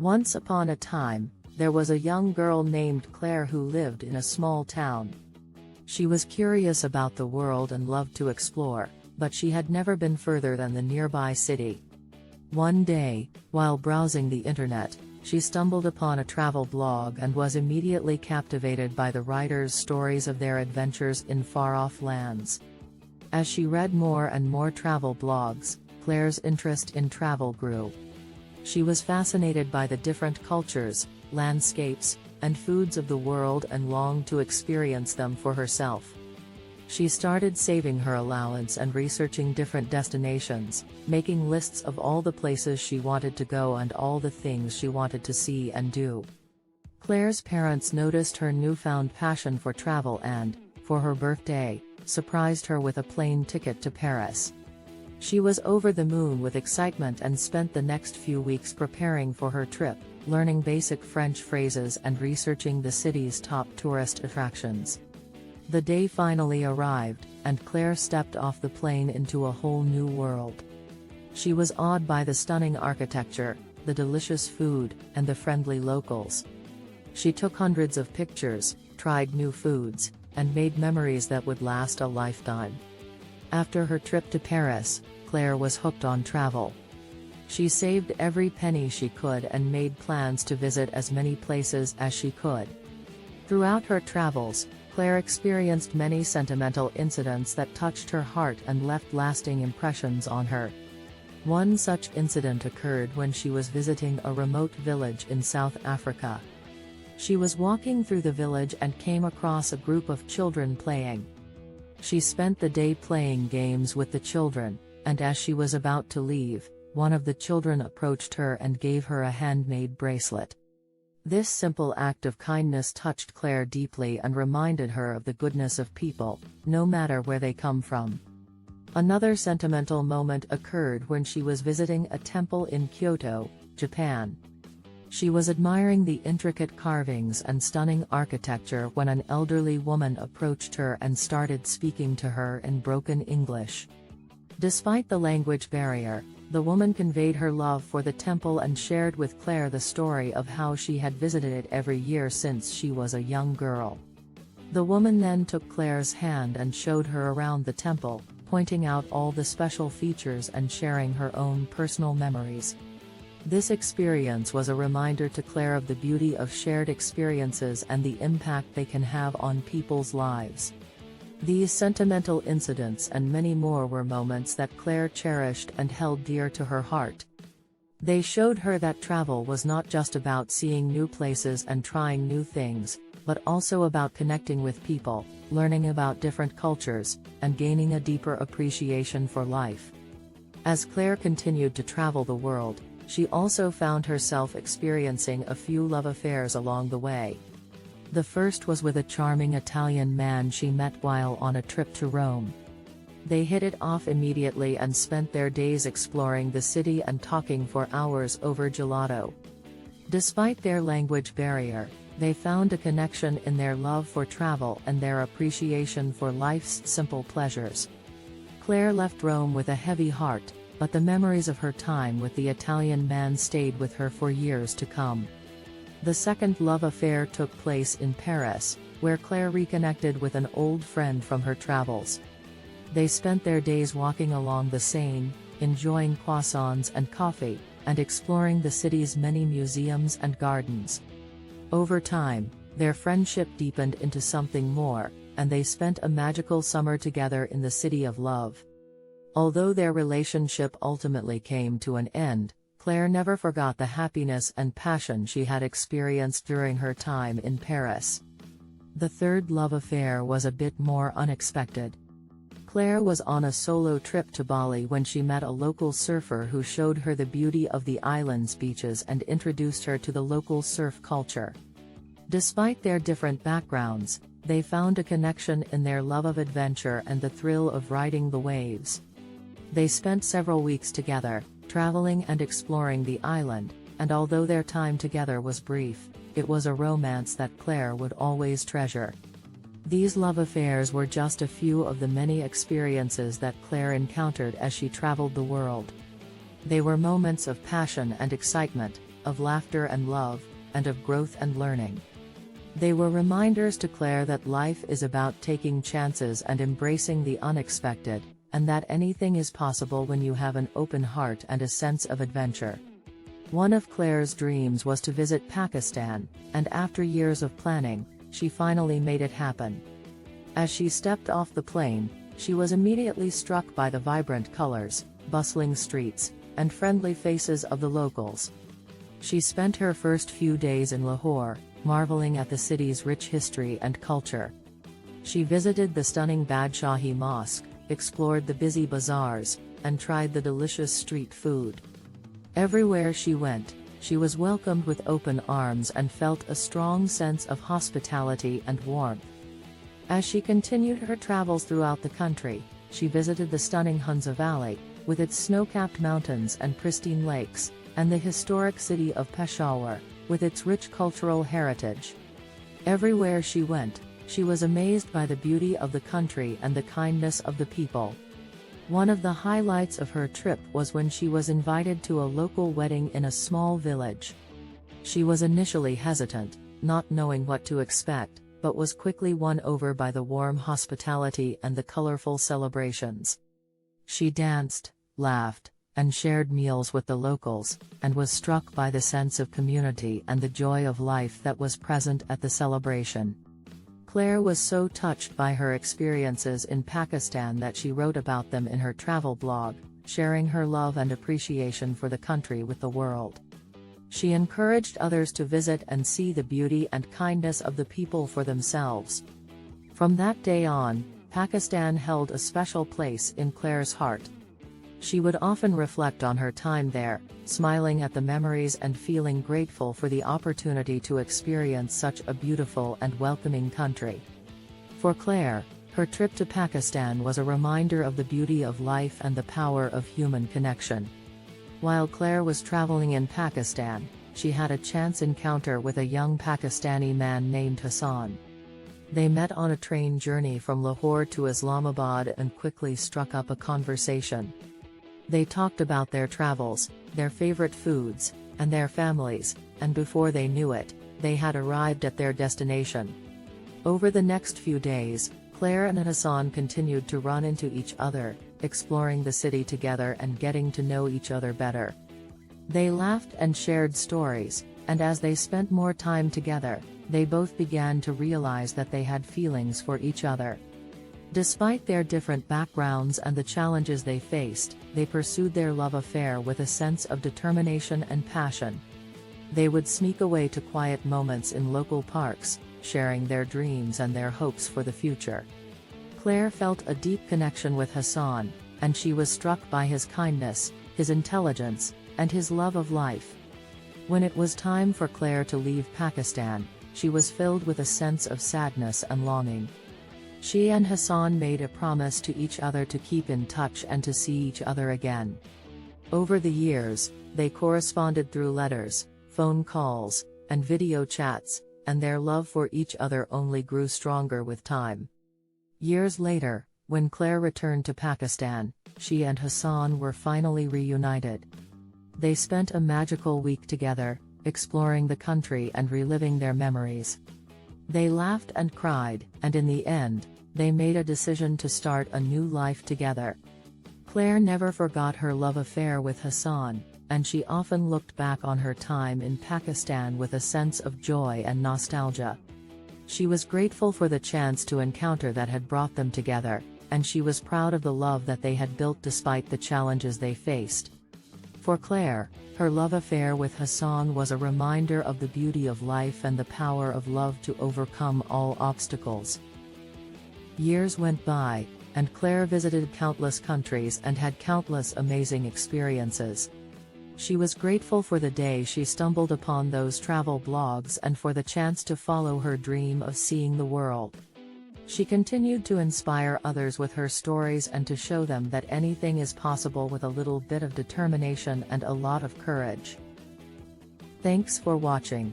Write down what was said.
Once upon a time, there was a young girl named Claire who lived in a small town. She was curious about the world and loved to explore, but she had never been further than the nearby city. One day, while browsing the internet, she stumbled upon a travel blog and was immediately captivated by the writers' stories of their adventures in far-off lands. As she read more and more travel blogs, Claire's interest in travel grew. She was fascinated by the different cultures, landscapes, and foods of the world and longed to experience them for herself. She started saving her allowance and researching different destinations, making lists of all the places she wanted to go and all the things she wanted to see and do. Claire's parents noticed her newfound passion for travel and, for her birthday, surprised her with a plane ticket to Paris. She was over the moon with excitement and spent the next few weeks preparing for her trip, learning basic French phrases and researching the city's top tourist attractions. The day finally arrived, and Claire stepped off the plane into a whole new world. She was awed by the stunning architecture, the delicious food, and the friendly locals. She took hundreds of pictures, tried new foods, and made memories that would last a lifetime. After her trip to Paris, Claire was hooked on travel. She saved every penny she could and made plans to visit as many places as she could. Throughout her travels, Claire experienced many sentimental incidents that touched her heart and left lasting impressions on her. One such incident occurred when she was visiting a remote village in South Africa. She was walking through the village and came across a group of children playing. She spent the day playing games with the children, and as she was about to leave, one of the children approached her and gave her a handmade bracelet. This simple act of kindness touched Claire deeply and reminded her of the goodness of people, no matter where they come from. Another sentimental moment occurred when she was visiting a temple in Kyoto, Japan. She was admiring the intricate carvings and stunning architecture when an elderly woman approached her and started speaking to her in broken English. Despite the language barrier, the woman conveyed her love for the temple and shared with Claire the story of how she had visited it every year since she was a young girl. The woman then took Claire's hand and showed her around the temple, pointing out all the special features and sharing her own personal memories. This experience was a reminder to Claire of the beauty of shared experiences and the impact they can have on people's lives. These sentimental incidents and many more were moments that Claire cherished and held dear to her heart. They showed her that travel was not just about seeing new places and trying new things, but also about connecting with people, learning about different cultures, and gaining a deeper appreciation for life. As Claire continued to travel the world, she also found herself experiencing a few love affairs along the way. The first was with a charming Italian man she met while on a trip to Rome. They hit it off immediately and spent their days exploring the city and talking for hours over gelato. Despite their language barrier, they found a connection in their love for travel and their appreciation for life's simple pleasures. Claire left Rome with a heavy heart, but the memories of her time with the Italian man stayed with her for years to come. The second love affair took place in Paris, where Claire reconnected with an old friend from her travels. They spent their days walking along the Seine, enjoying croissants and coffee, and exploring the city's many museums and gardens. Over time, their friendship deepened into something more, and they spent a magical summer together in the city of love. Although their relationship ultimately came to an end, Claire never forgot the happiness and passion she had experienced during her time in Paris. The third love affair was a bit more unexpected. Claire was on a solo trip to Bali when she met a local surfer who showed her the beauty of the island's beaches and introduced her to the local surf culture. Despite their different backgrounds, they found a connection in their love of adventure and the thrill of riding the waves. They spent several weeks together, traveling and exploring the island, and although their time together was brief, it was a romance that Claire would always treasure. These love affairs were just a few of the many experiences that Claire encountered as she traveled the world. They were moments of passion and excitement, of laughter and love, and of growth and learning. They were reminders to Claire that life is about taking chances and embracing the unexpected, and that anything is possible when you have an open heart and a sense of adventure. One of Claire's dreams was to visit Pakistan, and after years of planning, she finally made it happen. As she stepped off the plane, she was immediately struck by the vibrant colors, bustling streets, and friendly faces of the locals. She spent her first few days in Lahore, marveling at the city's rich history and culture. She visited the stunning Badshahi Mosque, explored the busy bazaars, and tried the delicious street food. Everywhere she went, she was welcomed with open arms and felt a strong sense of hospitality and warmth. As she continued her travels throughout the country, she visited the stunning Hunza Valley, with its snow-capped mountains and pristine lakes, and the historic city of Peshawar, with its rich cultural heritage. Everywhere she went, she was amazed by the beauty of the country and the kindness of the people. One of the highlights of her trip was when she was invited to a local wedding in a small village. She was initially hesitant, not knowing what to expect, but was quickly won over by the warm hospitality and the colorful celebrations. She danced, laughed, and shared meals with the locals, and was struck by the sense of community and the joy of life that was present at the celebration. Claire was so touched by her experiences in Pakistan that she wrote about them in her travel blog, sharing her love and appreciation for the country with the world. She encouraged others to visit and see the beauty and kindness of the people for themselves. From that day on, Pakistan held a special place in Claire's heart. She would often reflect on her time there, smiling at the memories and feeling grateful for the opportunity to experience such a beautiful and welcoming country. For Claire, her trip to Pakistan was a reminder of the beauty of life and the power of human connection. While Claire was traveling in Pakistan, she had a chance encounter with a young Pakistani man named Hassan. They met on a train journey from Lahore to Islamabad and quickly struck up a conversation. They talked about their travels, their favorite foods, and their families, and before they knew it, they had arrived at their destination. Over the next few days, Claire and Hassan continued to run into each other, exploring the city together and getting to know each other better. They laughed and shared stories, and as they spent more time together, they both began to realize that they had feelings for each other. Despite their different backgrounds and the challenges they faced, they pursued their love affair with a sense of determination and passion. They would sneak away to quiet moments in local parks, sharing their dreams and their hopes for the future. Claire felt a deep connection with Hassan, and she was struck by his kindness, his intelligence, and his love of life. When it was time for Claire to leave Pakistan, she was filled with a sense of sadness and longing. She and Hassan made a promise to each other to keep in touch and to see each other again. Over the years, they corresponded through letters, phone calls, and video chats, and their love for each other only grew stronger with time. Years later, when Claire returned to Pakistan, she and Hassan were finally reunited. They spent a magical week together, exploring the country and reliving their memories. They laughed and cried, and in the end, they made a decision to start a new life together. Claire never forgot her love affair with Hassan, and she often looked back on her time in Pakistan with a sense of joy and nostalgia. She was grateful for the chance to encounter that had brought them together, and she was proud of the love that they had built despite the challenges they faced. For Claire, her love affair with Hassan was a reminder of the beauty of life and the power of love to overcome all obstacles. Years went by, and Claire visited countless countries and had countless amazing experiences. She was grateful for the day she stumbled upon those travel blogs and for the chance to follow her dream of seeing the world. She continued to inspire others with her stories and to show them that anything is possible with a little bit of determination and a lot of courage. Thanks for watching.